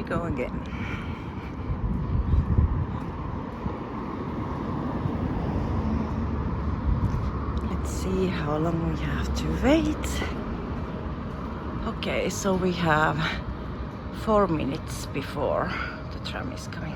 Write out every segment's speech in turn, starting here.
go again. Let's see how long we have to wait. Okay, so we have 4 minutes before the tram is coming.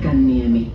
Kämmenniemi.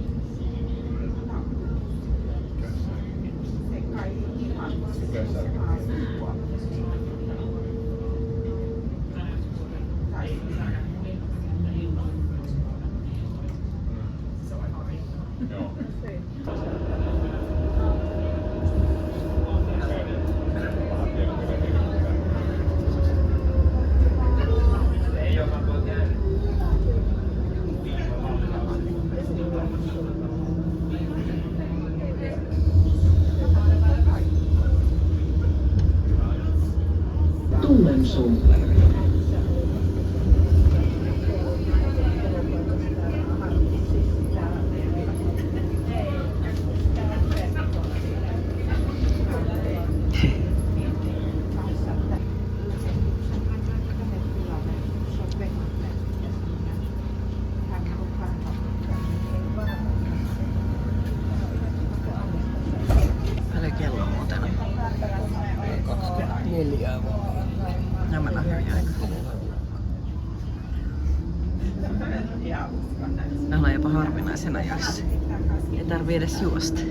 Paljon kello on muuten? 24. Nämä on hyvin aika. Me ollaan jopa harvinaisena ajoissa. Ei tarvii edes juosta.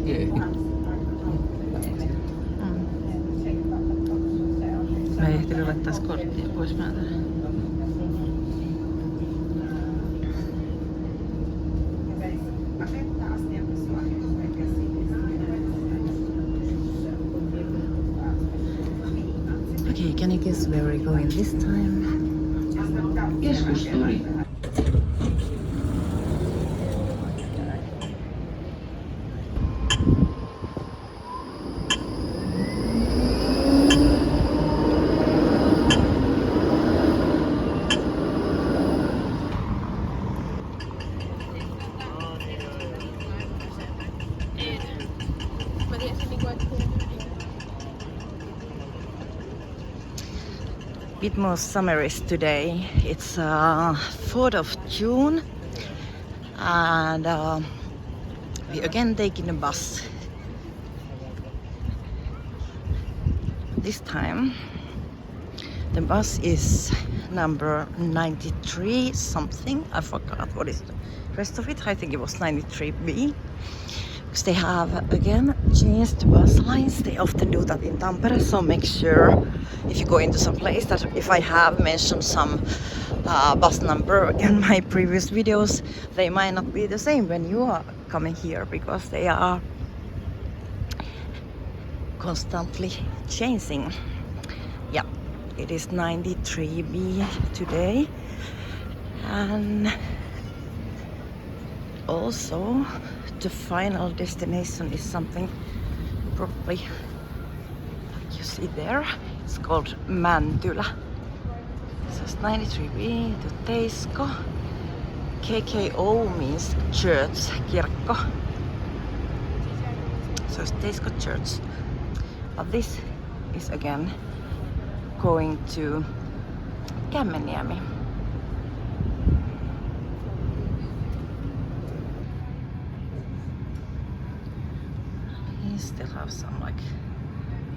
Mä ei ehtinyt laittaa korttia pois päältä. Okay, can you guess where we're going this time? Keskustori. Bit more summeries today. It's 4th of June and we again taking a bus. This time the bus is number 93 something. I forgot what is the rest of it. I think it was 93B. Because they have again changed the bus lines. They often do that in Tampere, so make sure if you go into some place that if I have mentioned some bus number in my previous videos, they might not be the same when you are coming here because they are constantly changing. Yeah, it is 93B today, and also the final destination is something probably like you see there. It's called Mäntylä. So it's 93B to Teisko. KKO means church, kirkko. So it's Teisko church. But this is again going to Kämmenniemi. We still have some like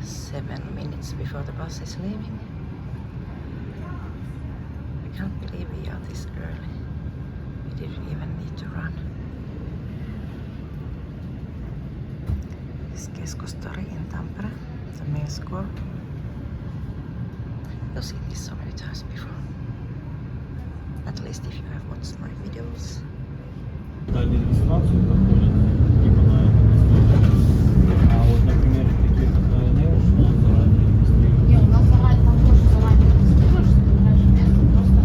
7 minutes before the bus is leaving. I can't believe we are this early. We didn't even need to run. This is Keskustori in Tampere, the main square. You've seen this so many times before. At least if you have watched my videos. Они регистрацию проходят, типа на этом листочке. А вот, например, таких неуж, у нас заранее регистрируется. Не, у нас заранее, там тоже заранее регистрируешься, выбираешь место, просто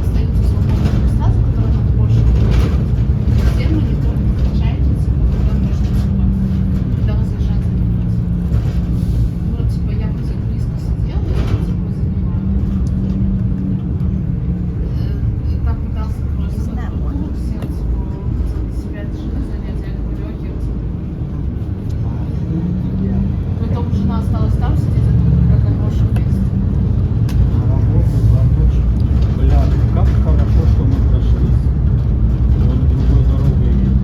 остается свободная регистрация, которая надо больше систему, никто не включается, когда можно когда разрешаться. Ну, вот, типа, я хоть близко сидела, я типа занимала. Там пытался просто сделать себя занятия, я говорю, окей. Потом жена осталась там сидеть, это как хорошее место. На работу, заточь. Бля, как хорошо, что мы прошлись. Он другой дорогой едет.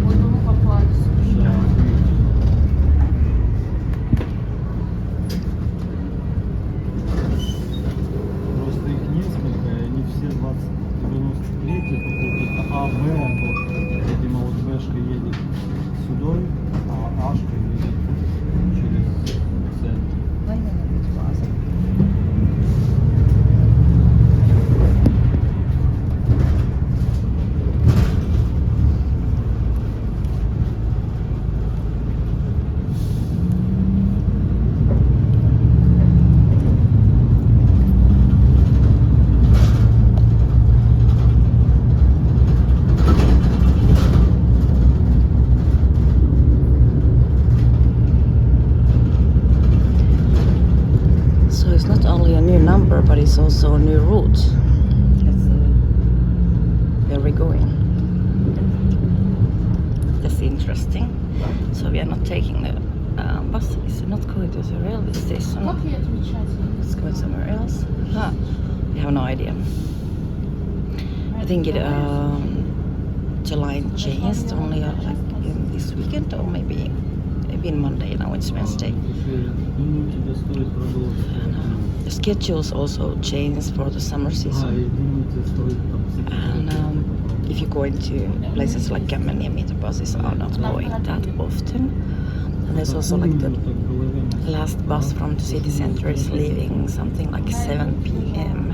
Вот бы мы попали, слушай. Да, просто их несколько, и они все 93 какой-то А, Б, вот, видимо, вот Бшка едет сюда, а Ашка едет через центр. So it's not only a new number, but it's also a new route. Let's see where we're going. That's interesting. So we are not taking the bus. It's not going to the railway station. Как ей отвечать? It's going somewhere else. Huh. We have no idea. I think the line changed only like in this weekend or maybe in Monday. Now it's Wednesday. Думаю, тебе стоит продолжить. The schedules also changed for the summer Я season. думаю, тебе стоит там And if you go into places like Kämmenniemi, the buses are not going that often. And there's also like the last bus from the city center is leaving something like 7 p.m.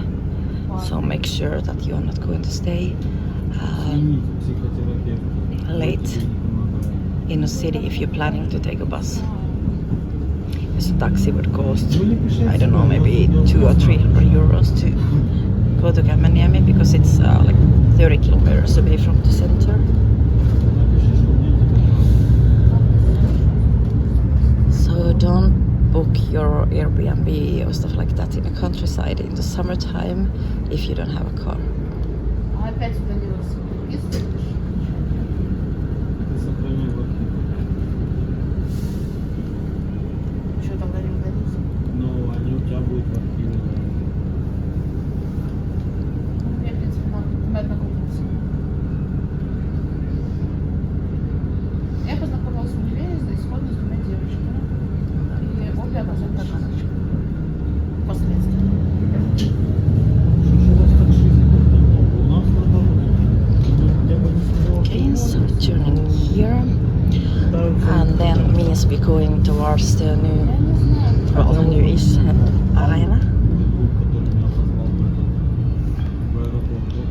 So make sure that you're not going to stay late in a city if you're planning to take a bus. Because a taxi would cost, I don't know, maybe 200 or 300 euros to go to Kämmenniemi because it's like 30 kilometers away from the center. So don't book your Airbnb or stuff like that in the countryside in the summertime if you don't have a car. А опять удалилась. Если что тогда не удалился? Но они у тебя будут в архиве. Я, в принципе, на однокурснице. Я познакомилась в универе исходно с двумя девочками. И обе оказались таджиками. Впоследствии. Okay, so turning here, and then means we're going towards the new, well, the new-ish arena.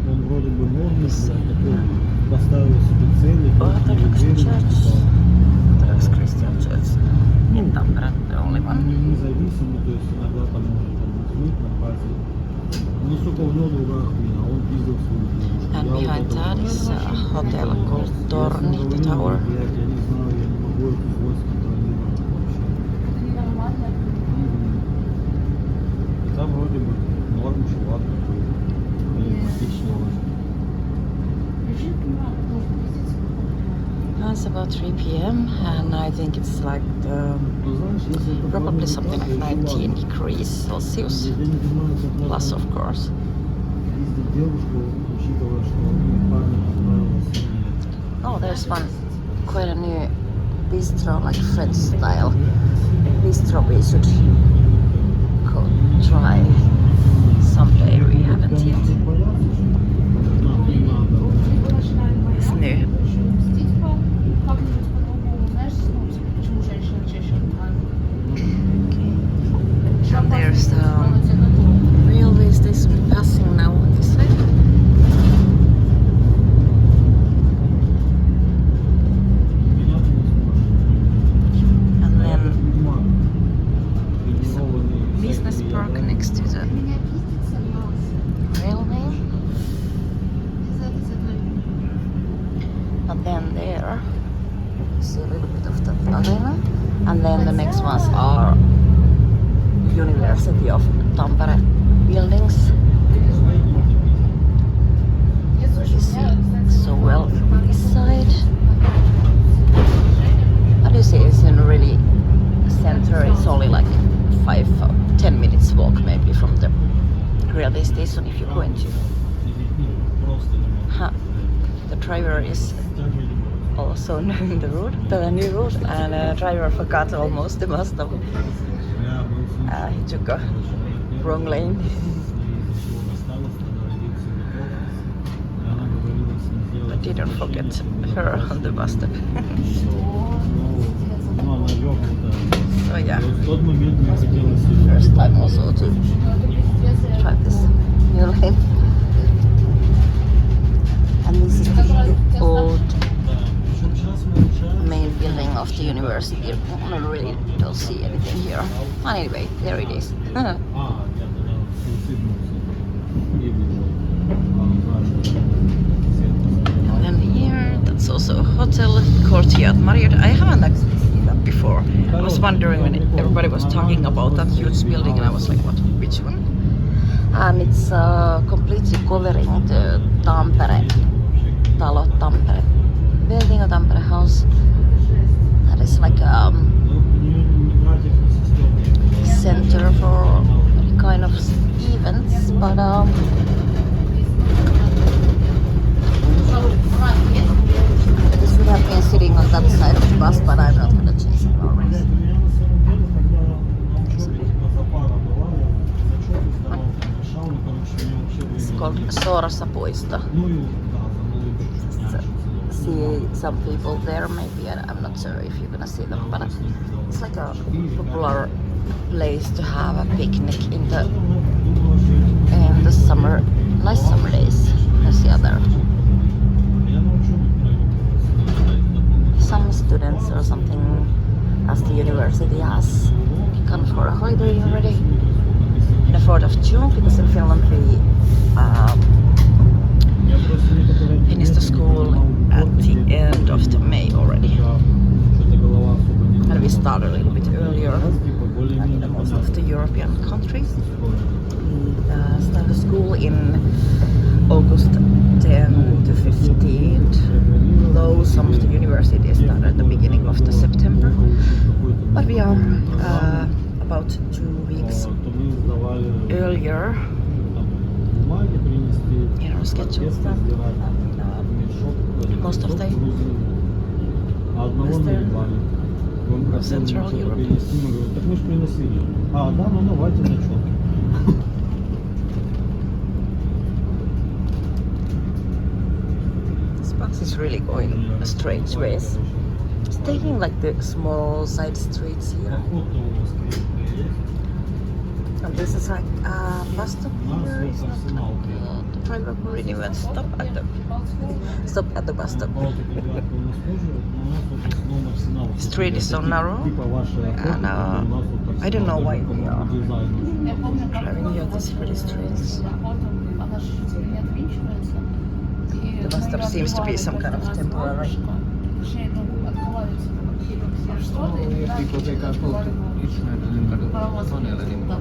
Он вроде бы модный, такой поставил себе цели. Orthodox Church, Orthodox Christian Church in Tampere, the only one. Независимо, то есть иногда там может быть на базе Ну, сука, у него другая хуйня, он пиздил свою девушку. And Я вот behind это that вот- is a hotel called Я Torni, с ним the говорил, tower. блядь, я не знаю, я не могу эту злость контролировать вообще. Это ненормально. Хотя вроде бы норм, чувак такой. Харизматичный очень. Я вообще не понимаю, как можно пиздиться. It's about 3 p.m. and I think it's like Ну, знаешь, если это probably правильно something так, like то еще 19 ладно. degrees Celsius, Я не понимаю, как можно plus of course. пиздить девушку, учитывая, что парень понравилось и... Oh, there's one quite a new bistro, like French style bistro we should go try someday. We haven't yet. Либо начинаем бояться, С ней. либо еще мстить как-нибудь по-другому. Знаешь, ну, почему женщины чаще отправляют? And there's the railway station passing now on this side. And then business park next to the Меня пиздит сорвался. railway. Из этой задачи. And then there, see a little bit of the arena. And then the next ones are University of Tampere buildings. Я слушаю, You see меня, кстати, so well from this side. But you see, it's in really center. It's only like 5-10 minutes walk maybe from the railway station if you're going to. Huh. The driver is also knowing the route, the new route, and the driver forgot almost the bus stop. He took a wrong lane. But didn't forget her on the bus stop. So yeah, В тот момент мне хотелось... first time also to try this new lane. And this is the old Причем сейчас мы общаемся... main building of the university. I really don't see anything here. But anyway, there it is. Я тогда суициднулся и вышел. Знаешь, что And then here, that's also a hotel, Courtyard Marriott. I haven't actually seen that before. I was wondering when everybody was talking about that huge building, and I was like, what? Which one? And it's completely covering the Tampere, Talo Tampere building, or Tampere house. That is like a center for any kind of events, but this would have been sitting on that side of the bus, but I'm not gonna change it already. It's called Sorsapuisto. See some people there maybe, and I'm not sure if you're gonna see them, but it's like a popular place to have a picnic in the summer, nice summer days. As the other some students or something, as the university has gone for a holiday already in the 4th of June, because in Finland we finish the school at the end of the May already, and we start a little bit earlier than in most of the European countries. We start the school in August 10 to 15th, though some of the universities start at the beginning of the September, but we are about 2 weeks earlier in our schedule than most of the Western Central Europe. Так мы же приносили. Да, ну давайте на четко. This bus is really going strange ways. It's taking like the small side streets here. And this is like a bus stop here. It's not like the driver couldn't even stop at the bus stop. The street is so narrow, and I don't know why we are дизайну. Я помню, как driving here this really strange. она же не отвинчивается. И There must have seems to be some kind of temporary. Точнее, ну, открывается что-то, и тогда People take out photo internet and look at the tunnel anymore.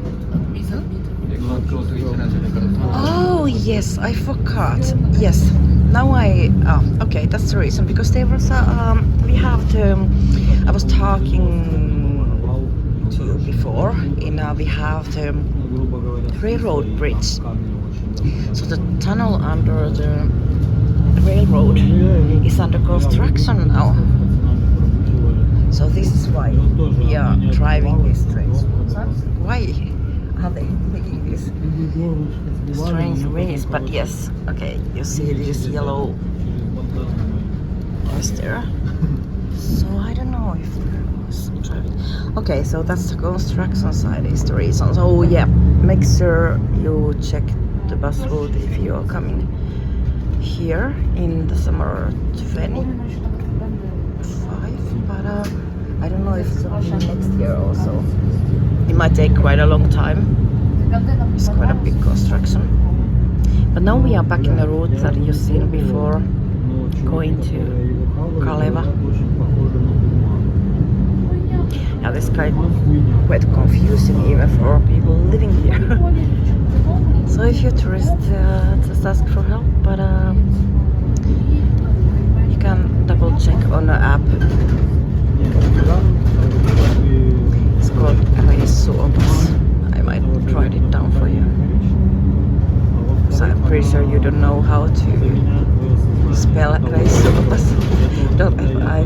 They can't go to internet and look at the tunnel. Oh yes, I forgot. Yes, now okay, that's the reason because there was we have the. I was talking to you before. We have the Грубо говоря, railroad bridge. камни очень. So the tunnel under the railroad is under construction now. So this is why we are driving this train. Why are they making this strange ways? But yes, okay, you see this yellow is there. So I don't know if there was driving. Okay, so that's the construction side is the reason. So yeah, make sure you check the bus route if you are coming here in the summer 25. But I don't know if it's gonna be next year also. It might take quite a long time. It's quite a big construction. But now we are back in the route that you've seen before, going to Kaleva. Yeah, this kind of quite confusing even for people living here. So if you're a tourist, just ask for help, but you can double check on the app. It's called reissuopas. I might write it down for you. So I'm pretty sure you don't know how to spell reissuopas. .fi.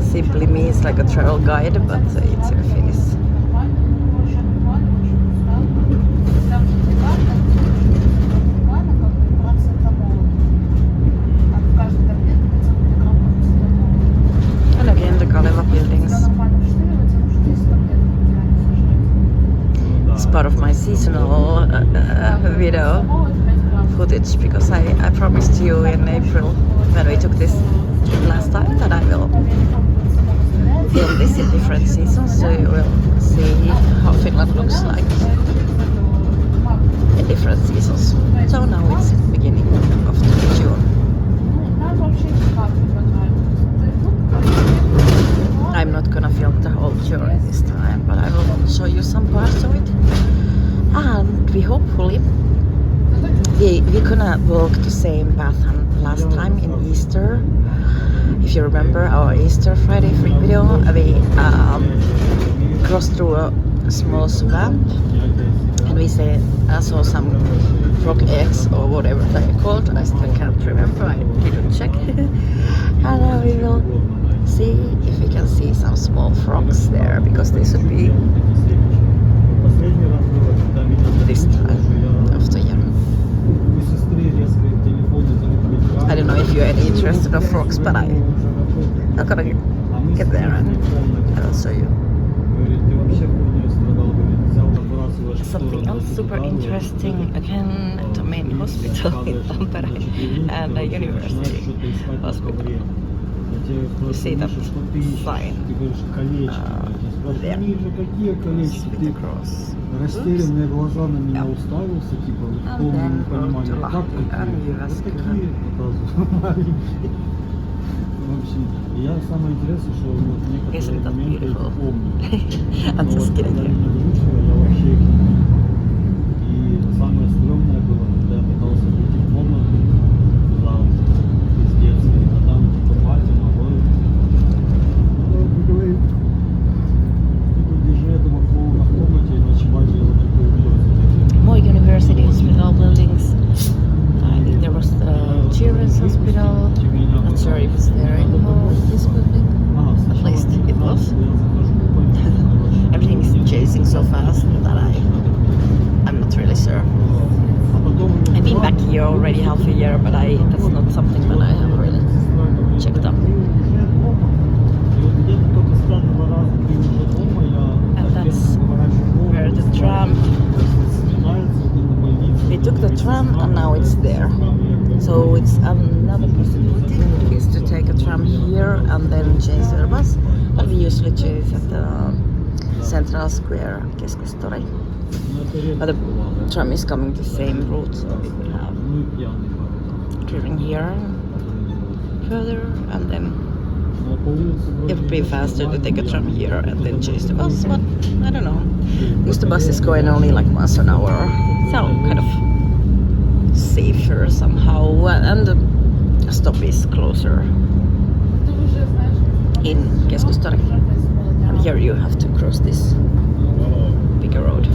Simply means like a travel guide, but it's in Finnish. And again the Kaleva buildings. It's part of my seasonal video footage because I promised you in April when we took this trip last time that I will film this in different seasons, so you will see how Finland looks like in different seasons. So now it's beginning of June. I'm not gonna film the whole journey this time, but I will show you some parts of it. And we hopefully we're gonna walk the same path last time in Easter. If you remember our Easter Friday free video, we crossed through a small swamp and we saw some frog eggs or whatever they're called. I still can't remember, I didn't check. And we will see if we can see some small frogs there because they should be this time of the year. I don't know if you're any interested in frogs, but I'm gonna get there and I will show you. Something else super interesting, again, the main hospital in Tampere and the university hospital. You see that sign there with the cross. Растерянные глаза на меня уставился, типа, в полном непонимании, как такие маленькие. В общем, я самое интересное, что вот некоторые моменты я помню. Но вот когда меня выучили, я вообще их не помню. И самое стрёмное было, когда я пытался выйти в комнату, туда, из детской, а там типа батя, мой, говорит, типа, держи этого клоуна в комнате, иначе батя его типа убьет. More university hospital buildings. I think there was the children's hospital. Not sure if it's there anymore. This building, at least it was. Everything is chasing so fast that I'm not really sure. I've been back here already half a year, but that's not something that I have really checked up. And that's where the tram. We took the tram and now it's there. So it's another possibility is to take a tram here and and then change to the bus. But we usually change at the Central Square, Keskustori. But the tram is coming the same route, so we would have driven here further, and then it would be faster to take a tram here and then change the bus. But I don't know, because the bus is going only like once an hour, so kind of safer somehow, and the stop is closer in Keskustori, and here you have to cross this bigger road.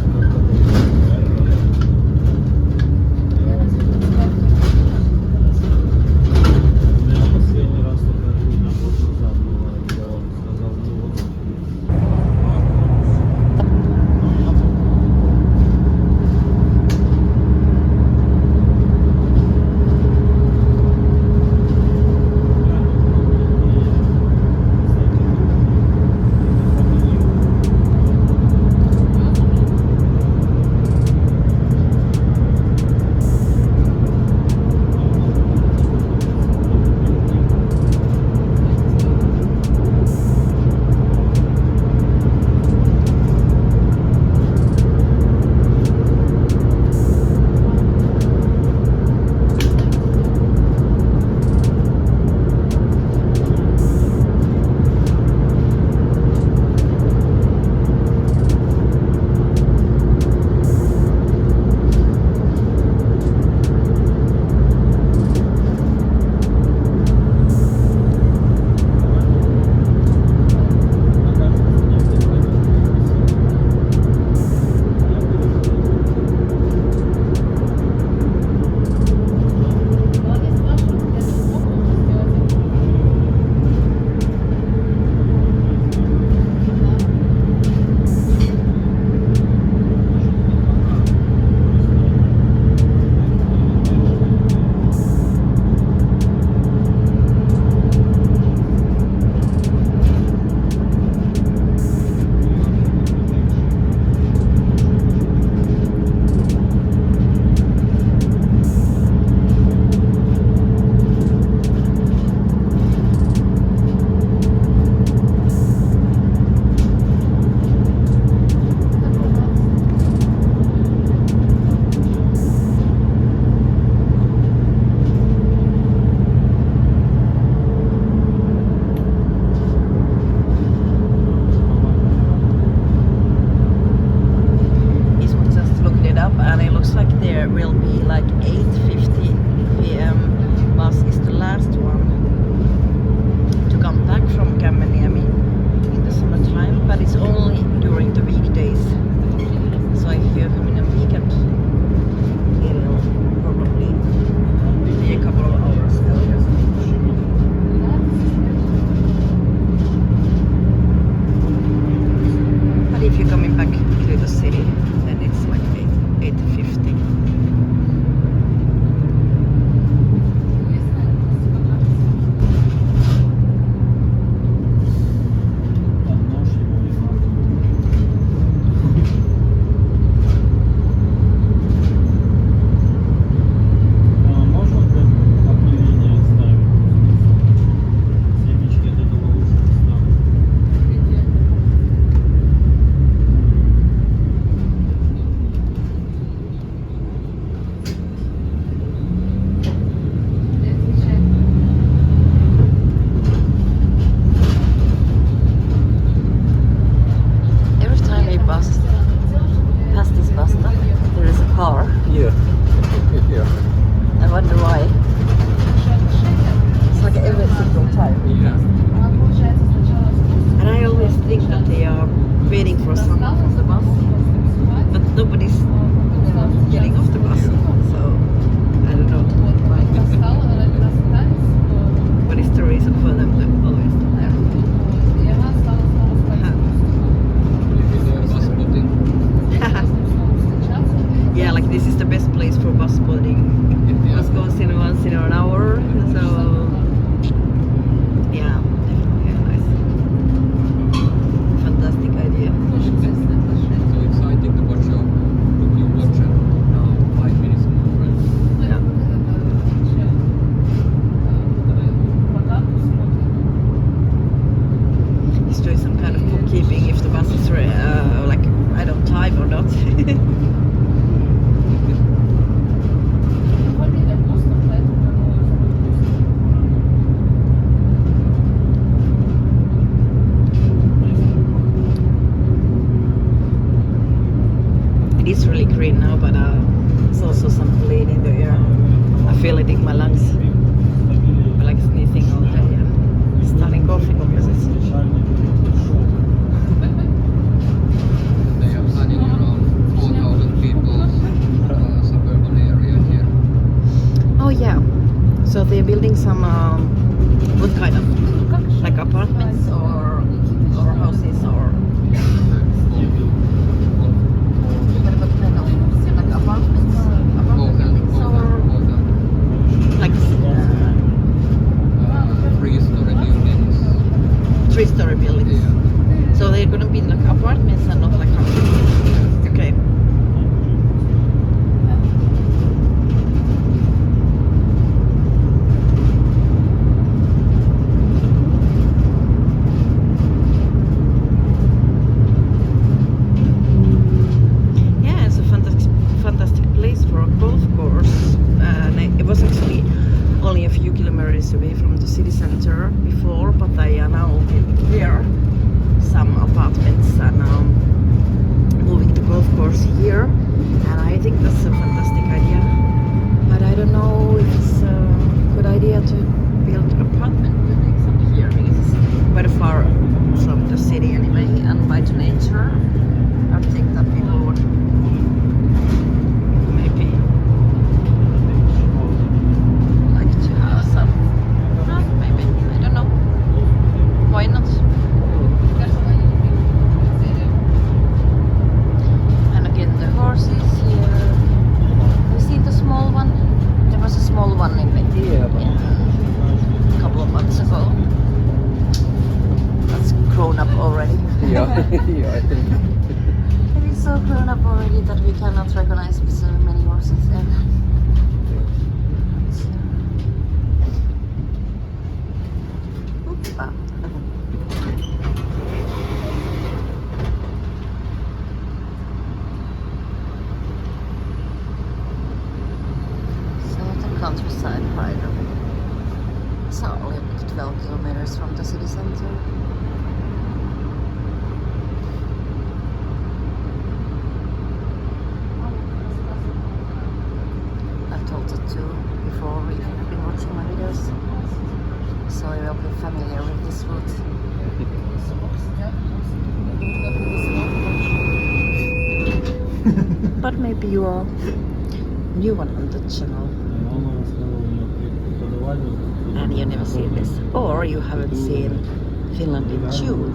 3-story buildings. So they're gonna be like apartments and not like houses. Okay. Yeah, it's a fantastic place for a golf course. And it was actually only a few kilometers away from the city center before, but they are now here. Some apartments and moving the golf course here, and I think that's a fantastic idea, but I don't know if it's a good idea to build apartment buildings up here because it's quite far from the city anyway and by the nature. I think that people would maybe like to have some, maybe, I don't know, why not? The horses here. Have you seen the small one? There was a small one in a couple of months ago. That's grown up already. Yeah, yeah, I think. It is so grown up already that we cannot recognize so many horses there. Oops. Countryside right away. So only 12 kilometers from the city center. I've told it too before if you have been watching my videos, so you will be familiar with this route. But maybe you are new one on the channel and you never seen this, or you haven't seen Finland in June.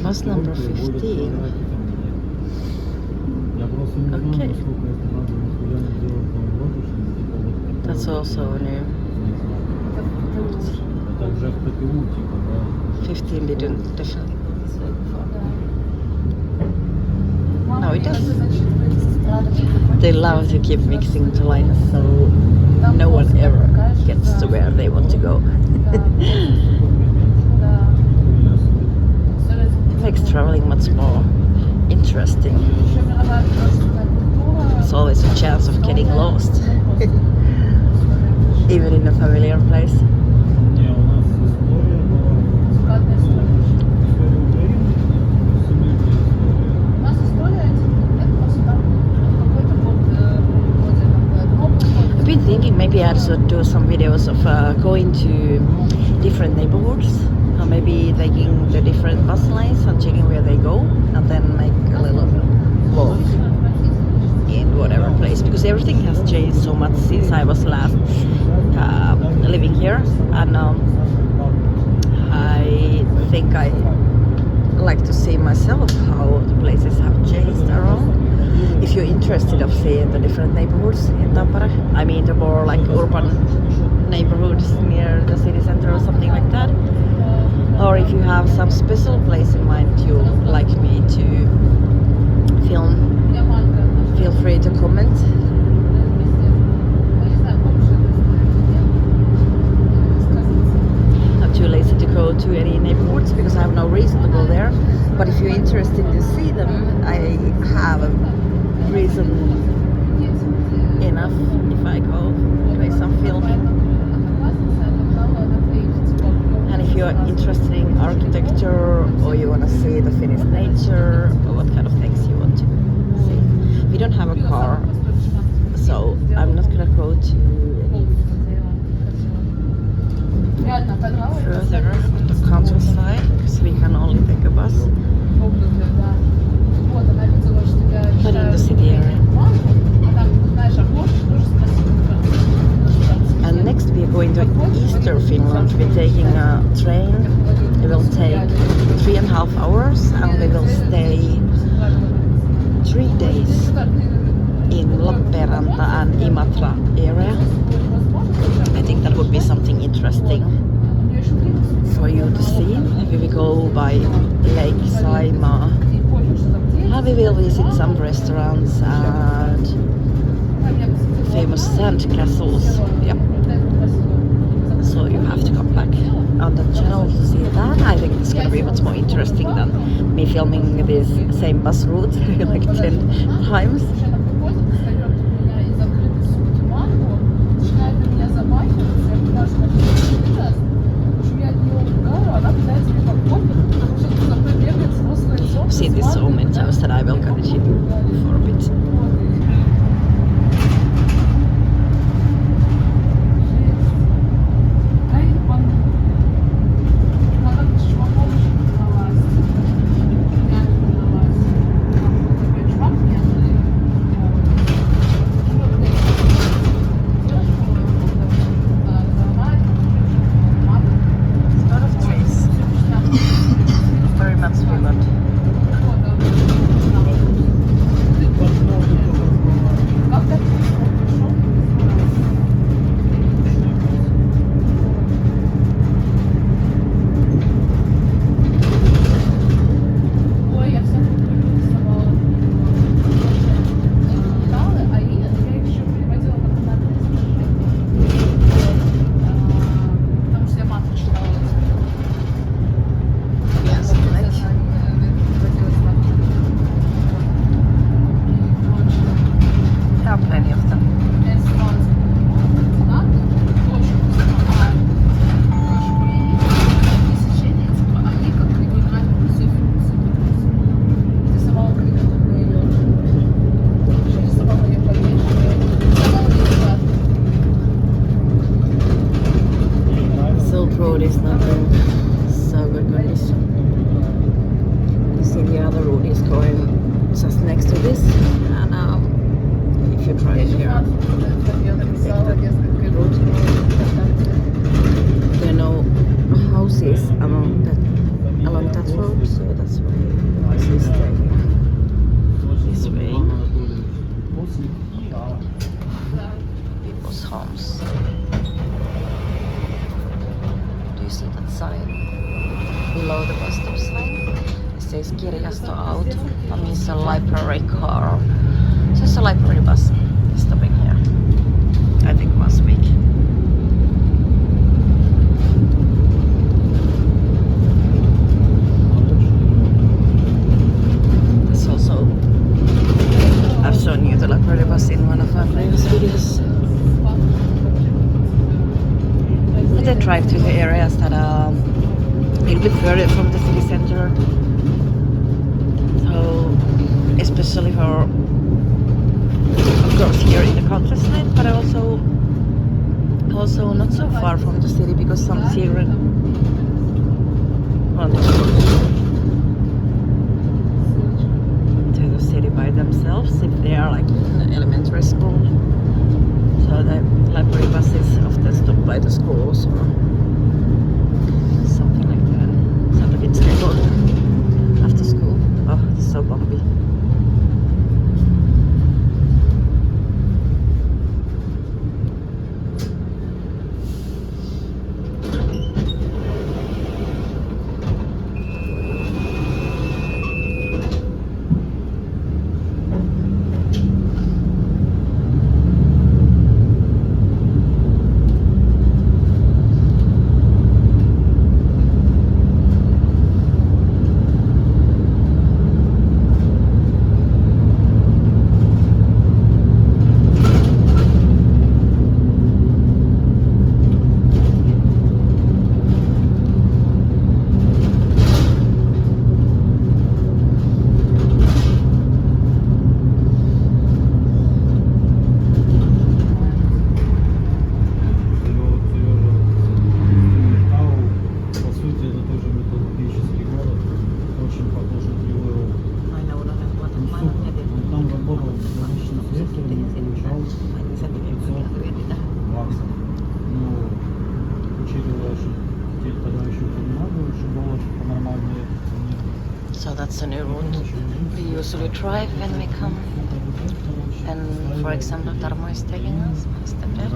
Bus number 15. Okay. That's also new. 15 didn't definitely go this way before. No, it does. They love to keep mixing the lines so no one ever gets to where they want to go. It makes traveling much more interesting. There's always a chance of getting lost, even in a familiar place. I've been thinking maybe I should do some videos of going to different neighborhoods, or maybe taking the different bus lines and checking where they go, and then make a little vlog in whatever place, because everything has changed so much since I was last living here, and I think I like to see myself how the places have changed around. If you're interested of seeing the different neighborhoods in Tampere, I mean the more like urban neighborhoods near the city center or something like that, or if you have some special place in mind you like me to film, feel free to comment. I'm too lazy to go to any neighborhoods because I have no reason to go there, but if you're interested to see them, I have a reason enough if I go do some filming. And if you're interested in architecture, or you want to see the Finnish nature, or what kind of things you want to see. We don't have a car, so I'm not gonna go to any further on the countryside because we can only take a bus. But in the city area. And next we are going to Eastern Finland. We're taking a train. It will take 3.5 hours, and we will stay 3 days in Lappeenranta and Imatra area. I think that by Lake Saimaa. We will visit some restaurants and famous sand castles. Yep. So you have to come back on the channel to see that. I think it's gonna be much more interesting than me filming this same bus route like 10 times. I've seen this so many times that I will continue for a bit. Road is not in so good condition. You see the other road is going just next to this, and if you try here, there are no houses along that road, so that's why this is staying this way. People's homes. See that sign below the bus stop sign. It says kirjastoauto. That means a library car. Just a library bus stopping here. I think once a week. It's also, I've shown you the library bus in one of my previous videos. They drive to the areas that are a little bit further from the city center. So, especially for, of course, here in the countryside, but also not so far from the city, because some children want to go to the city by themselves if they are like in elementary school. So the library buses often stop by the schools or something like that. So the kids can go after school. Oh, it's so bumpy. So that's the new route we usually drive when we come. And for example, Tarmo is taking us. Step there.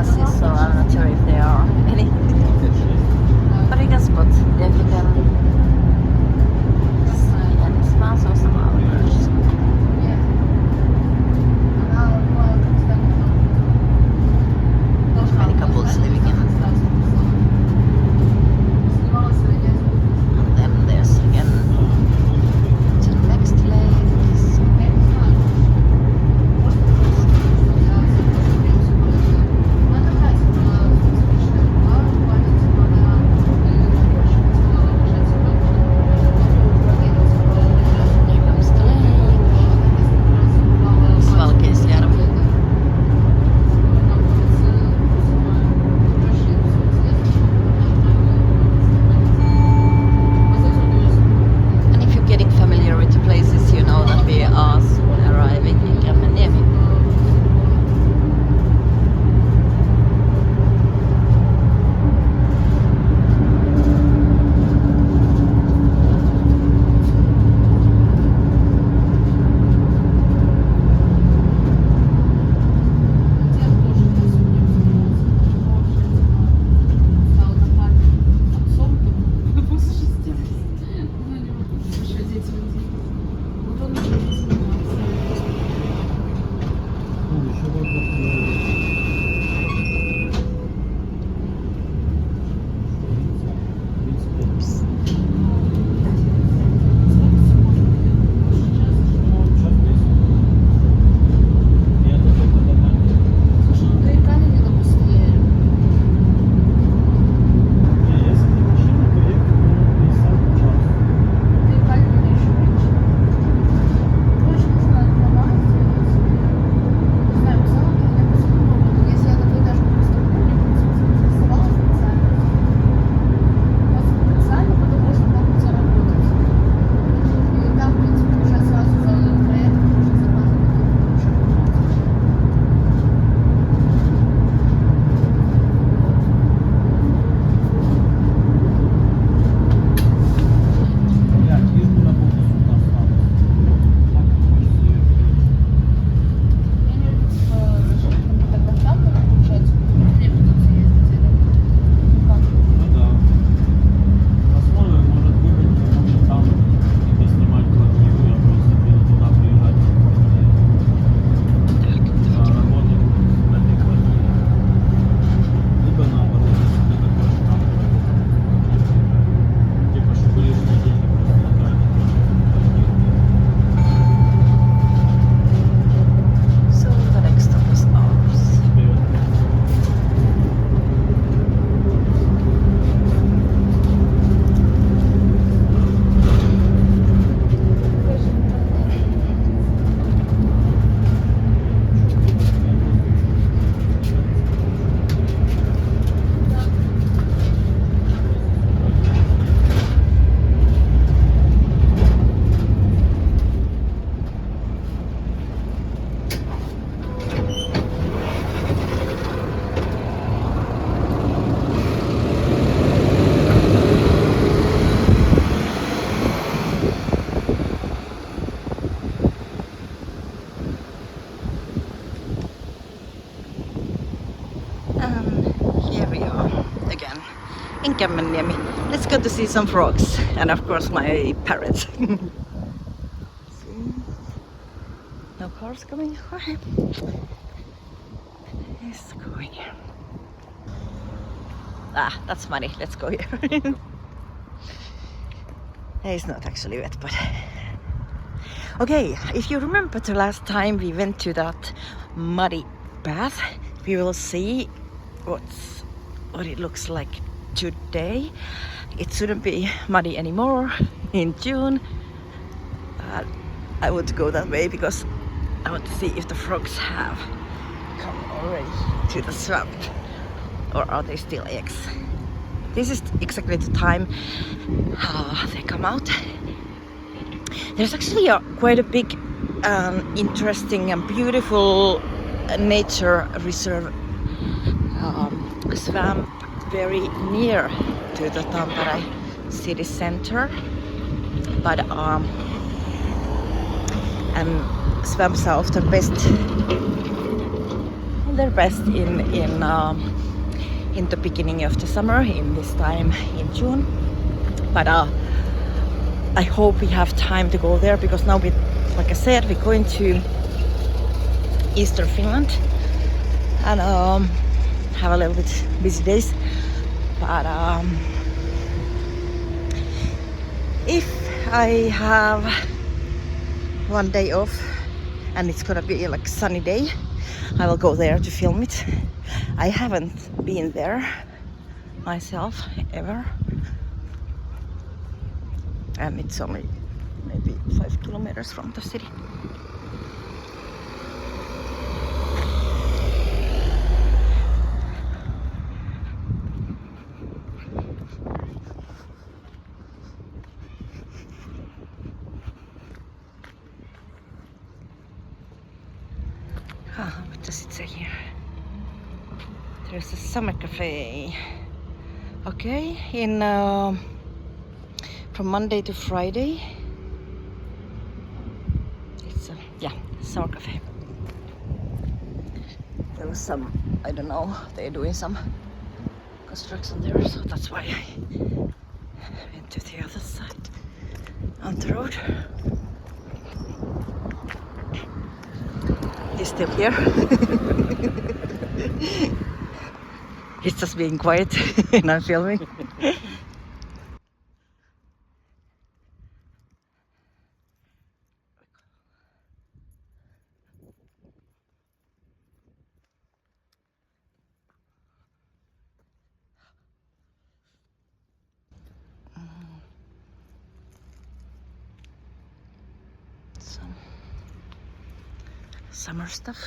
buses, so I'm not sure if there are any. But I guess what if you can see any spas or some hours. Many couples living in. And then there's again the next place. Here comes the lake. Svalkeisjärvi. And if you're getting familiar with the places, you know that we are arriving in Kämmenniemi. Ну, еще So the next stop is ours. Here we are again in Kämmenniemi. Let's go to see some frogs and of course my parrots. No cars coming. Okay. Let's go here. Ah, that's funny. Let's go here. It's not actually wet, but okay. If you remember the last time we went to that muddy bath, we will see what it looks like today. It shouldn't be muddy anymore in June. I would go that way because I want to see if the frogs have come already to the swamp or are they still eggs. This is exactly the time they come out. There's actually quite a big interesting and beautiful nature reserve swamp very near to the Tampere city center, but and swamps are often best. bloom their best in the beginning of the summer, in this time in June. But I hope we have time to go there, because now like I said, we're going to Eastern Finland and have a little bit busy days. But if I have one day off and it's gonna be like a sunny day, I will go there to film it. I haven't been there myself ever, and it's only maybe 5 kilometers from the city. What does it say here? There's a summer cafe. Okay, in from Monday to Friday. It's yeah, summer cafe. There was some, I don't know, they're doing some construction there, so that's why I went to the other side on the road. He's still here. He's just being quiet and I'm filming. Some summer stuff.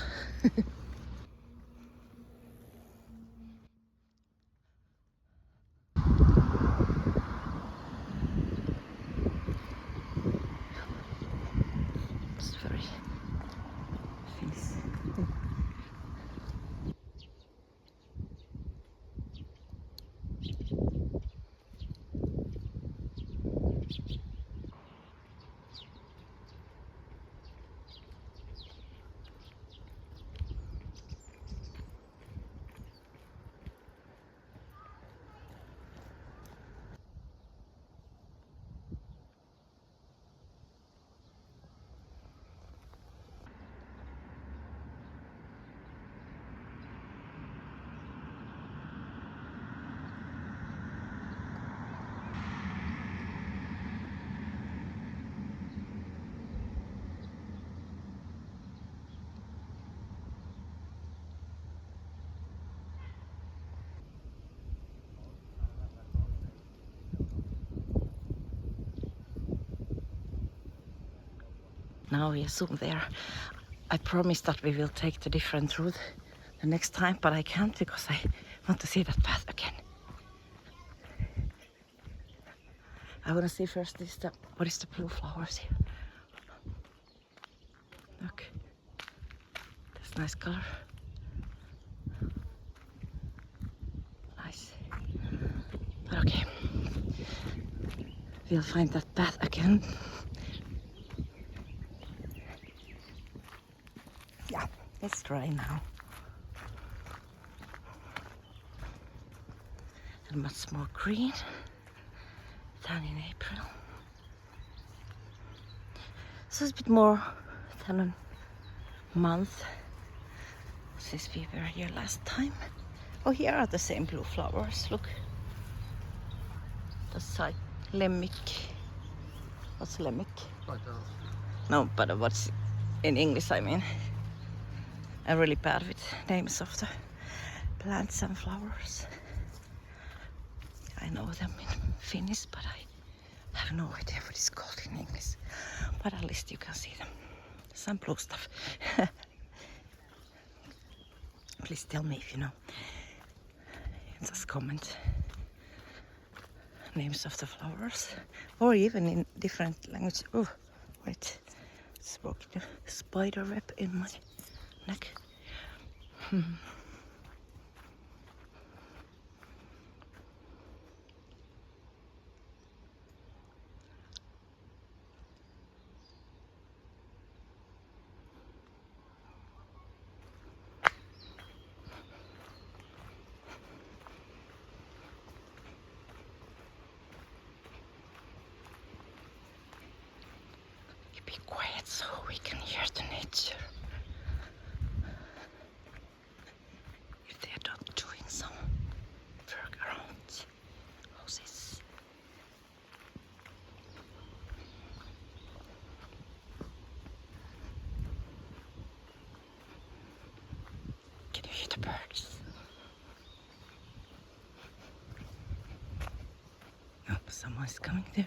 It's very nice. Now we assume there. I promised that we will take the different route the next time, but I can't because I want to see that path again. I want to see first what is the blue flowers here. Look, that's nice color. Nice. But okay, we'll find that path again. Yeah, let's try now. And much more green than in April. So it's a bit more than a month since we were here last time. Oh, here are the same blue flowers. Look, the side lemmik. What's lemmik? No, but what's in English? I mean, I'm really bad with names of the plants and flowers. I know them in Finnish, but I have no idea what it's called in English. But at least you can see them. Some blue stuff. Please tell me if you know. Just comment names of the flowers, or even in different languages. Oh, wait, it's broken a spider web in my neck. be quiet so we can hear the nature. If they're not doing some work around houses. Can you hear the birds? Oh, someone's coming there.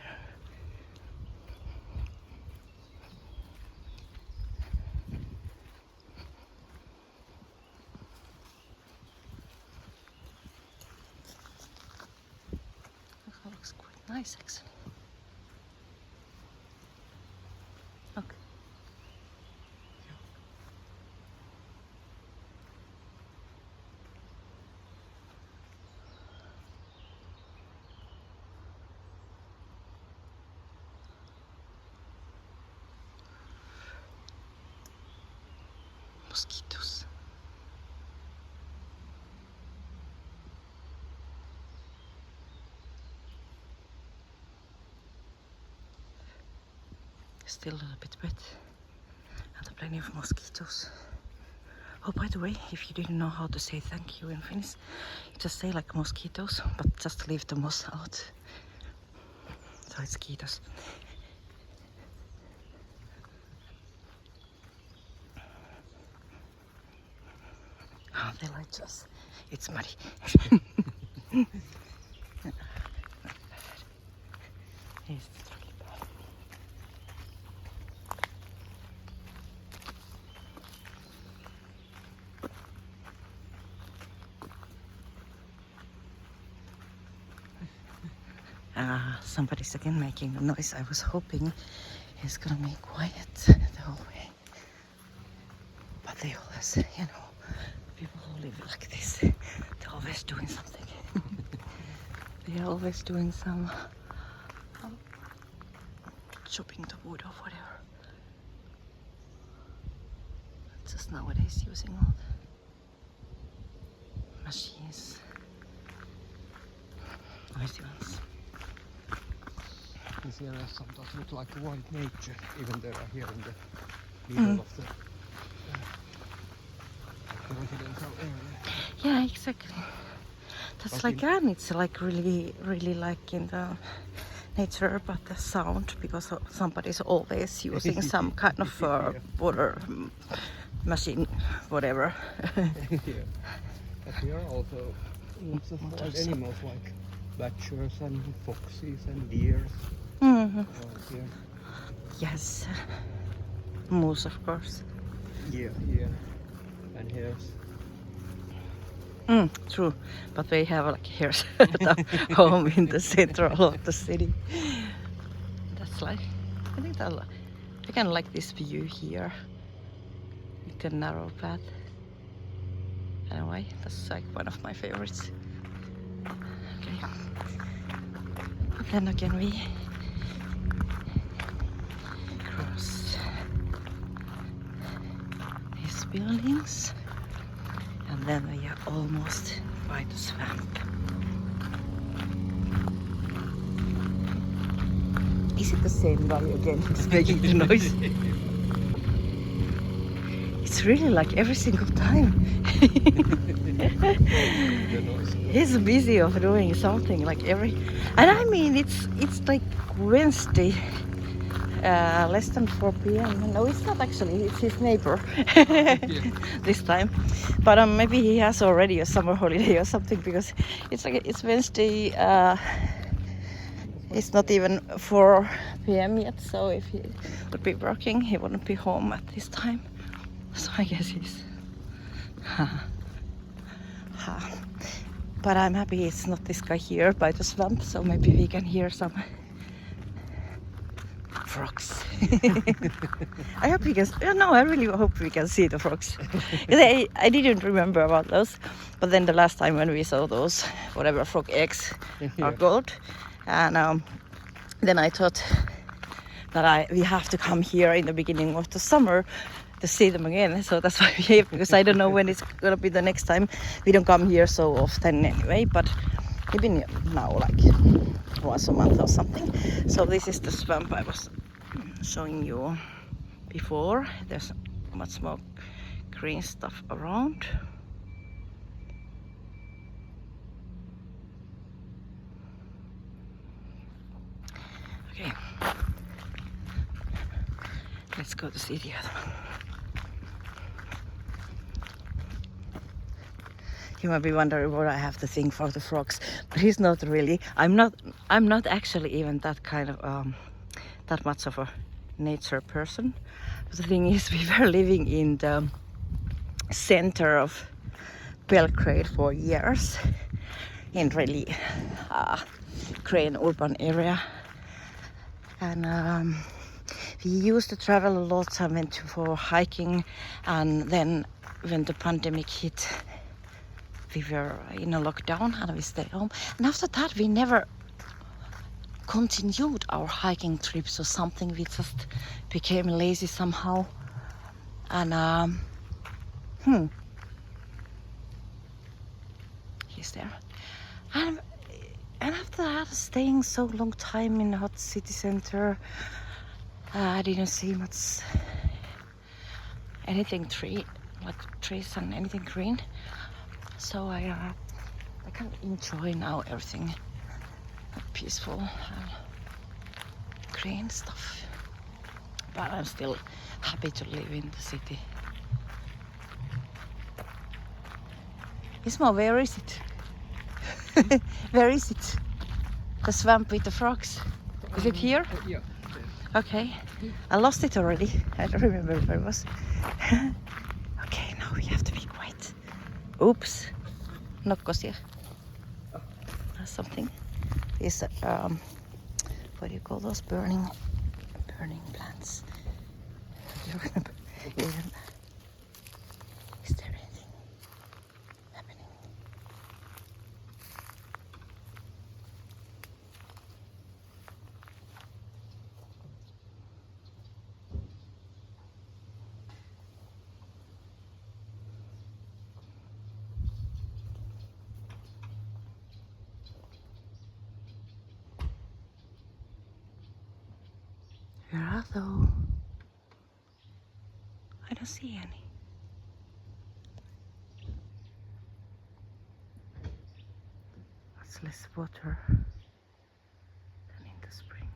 That looks quite nice actually. Okay. Mosquitoes. Still a little bit wet and plenty of mosquitoes. Oh, by the way, if you didn't know how to say thank you in Finnish, you just say like mosquitoes, but just leave the moss out. So it's kiitos. Oh, they like us. It's muddy. Here's the trolley bar. Somebody's again making a noise. I was hoping it's gonna be quiet the whole way. But they always, you know, people who live like this, they're always doing something. They're always doing some chopping the wood or whatever. Just nowadays using all the machines. Noisy ones. These areas sometimes look like white nature, even though are here in the middle of the residential area. Yeah, exactly. That's But like it's like really, really like in the nature, but the sound, because somebody's always using some kind of water machine, whatever. Yeah. But here are also lots of wild animals like badgers and foxes and deer. Mm-hmm. Here. Yes. Moose, of course. Yeah. And hares. True, but they have like hares at home in the central of the city. That's like, I think I kind of like this view here with the narrow path. Anyway, that's like one of my favorites. Okay. Then again we cross these buildings. And then we are almost by the swamp. Is it the same guy again who's making the noise? It's really like every single time. He's busy of doing something like every... And I mean, it's like Wednesday. Less than 4 p.m. No, it's not actually. It's his neighbor this time. But maybe he has already a summer holiday or something, because it's like it's Wednesday. It's not even 4 p.m. yet. So if he would be working, he wouldn't be home at this time. So I guess he's. But I'm happy it's not this guy here by the swamp. So maybe we can hear some frogs. I hope we can. No, I really hope we can see the frogs. Because I didn't remember about those, but then the last time when we saw those, whatever frog eggs are called, and then I thought that we have to come here in the beginning of the summer to see them again. So that's why we have, because I don't know when it's gonna be the next time. We don't come here so often anyway, but maybe now like once a month or something. So this is the swamp I was showing you before. There's much more green stuff around. Okay, let's go to see the other one. You might be wondering what I have to think for the frogs, but he's not really. I'm not actually even that kind of that much of a nature person. But the thing is, we were living in the center of Belgrade for years, in really green urban area, and we used to travel a lot. I went for hiking, and then when the pandemic hit, we were in a lockdown and we stayed home. And after that, we never continued our hiking trips or something. We just became lazy somehow. And he's there. And after that, staying so long time in a hot city center, I didn't see much anything like trees and anything green. So I can enjoy now everything peaceful, green stuff. But I'm still happy to live in the city. Ismo, where is it? Where is it? The swamp with the frogs? Is it here? Yeah. Okay. I lost it already. I don't remember where it was. Okay, now we have to be quiet. Oops. Nokkosia. Something. Is what do you call those burning plants? Do you remember? Is there anything happening? Where are those? I don't see any. It's less water than in the spring.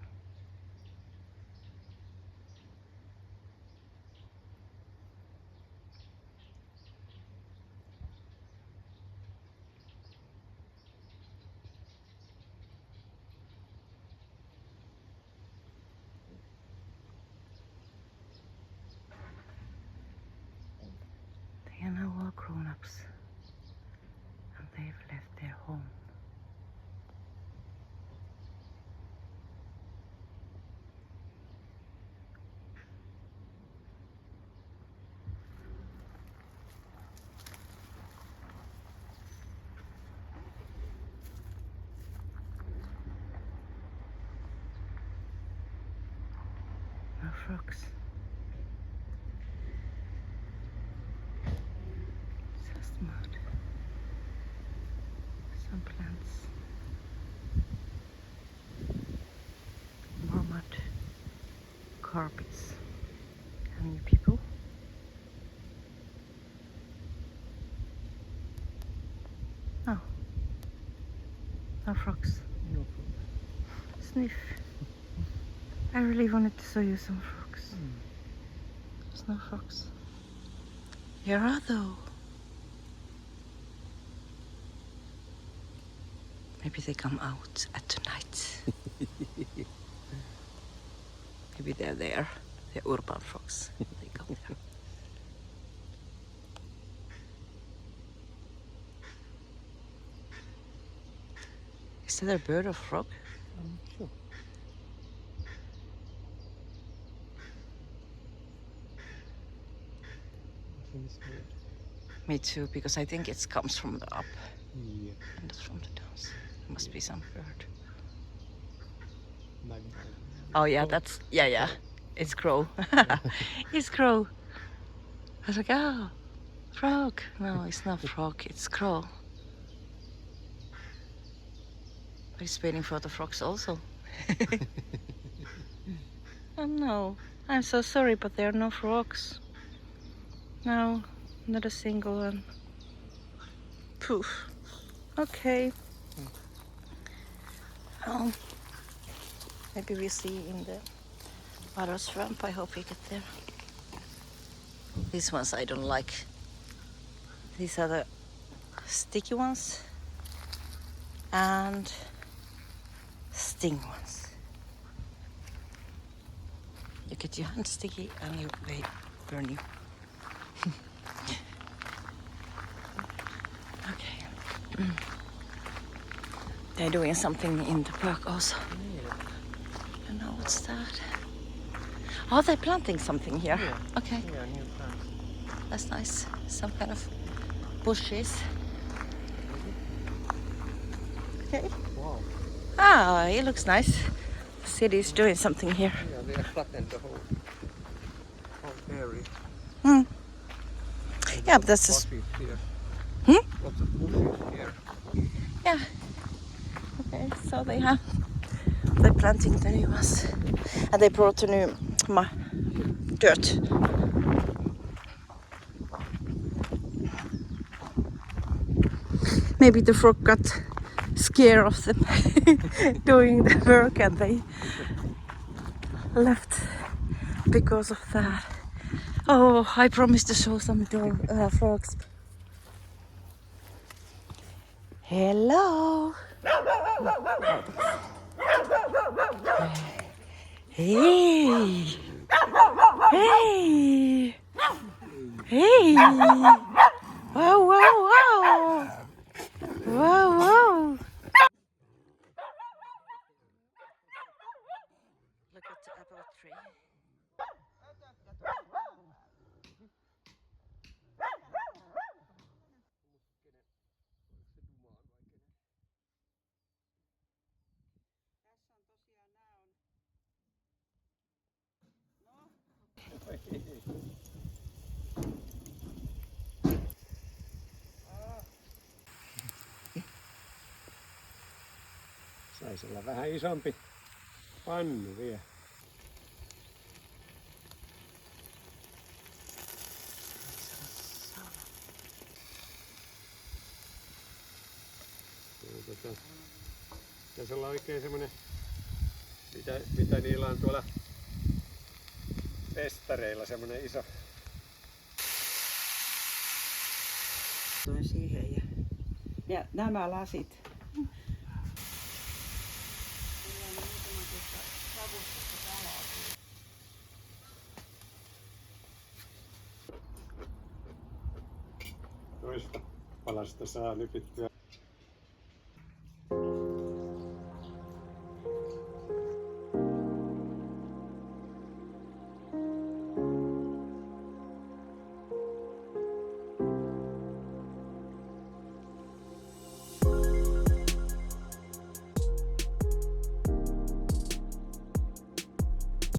They are now all grown-ups, and they've left their home. No frogs. Just mud. Some plants. More mud. Carpets. And new people. Oh. No frogs. No problem. Sniff. I really wanted to show you some frogs. There's no frogs. Here are though. Maybe they come out at night. Maybe they're there. They're urban frogs. They come there. Is that a bird or frog? I'm sure. I think it's weird. Me too, because I think it comes from the up Yeah. and not from the downs. It must be some bird. Magpie. Oh yeah, that's yeah. It's crow. It's crow. I was like, oh, frog. No, it's not frog. It's crow. But it's waiting for the frogs also. Oh no. I'm so sorry, but there are no frogs. No, not a single one. Poof. Okay. Maybe we see in the water swamp. I hope we get there. These ones I don't like. These are the sticky ones and sting ones. You get your hand sticky and they burn you. Okay. They're doing something in the park also. I don't know what's that. Oh, they're planting something here. Yeah. Okay, Yeah, new plants. that's nice. Some kind of bushes. Okay. Wow. Ah, it looks nice. The city is doing something here. Yeah, they have flattened the whole area. Hmm. There's Yeah, lots but that's of just. bushes here. Hmm? Lots of bushes here. Yeah. Okay, so they're planting the new ones. And they brought the new dirt. Maybe the frog got scared of them doing the work and they left because of that. Oh, I promised to show some frogs. Hello. Hey. Hey. Hey. Wow, wow, wow. Wow, wow. Look at the apple tree. Saisi olla vähän isompi pannu vielä. Pitäisi olla oikein semmonen, mitä niillä on tuolla festareilla, semmonen iso. Toin siihen ja nämä lasit. Toista palasta saa nypittyä.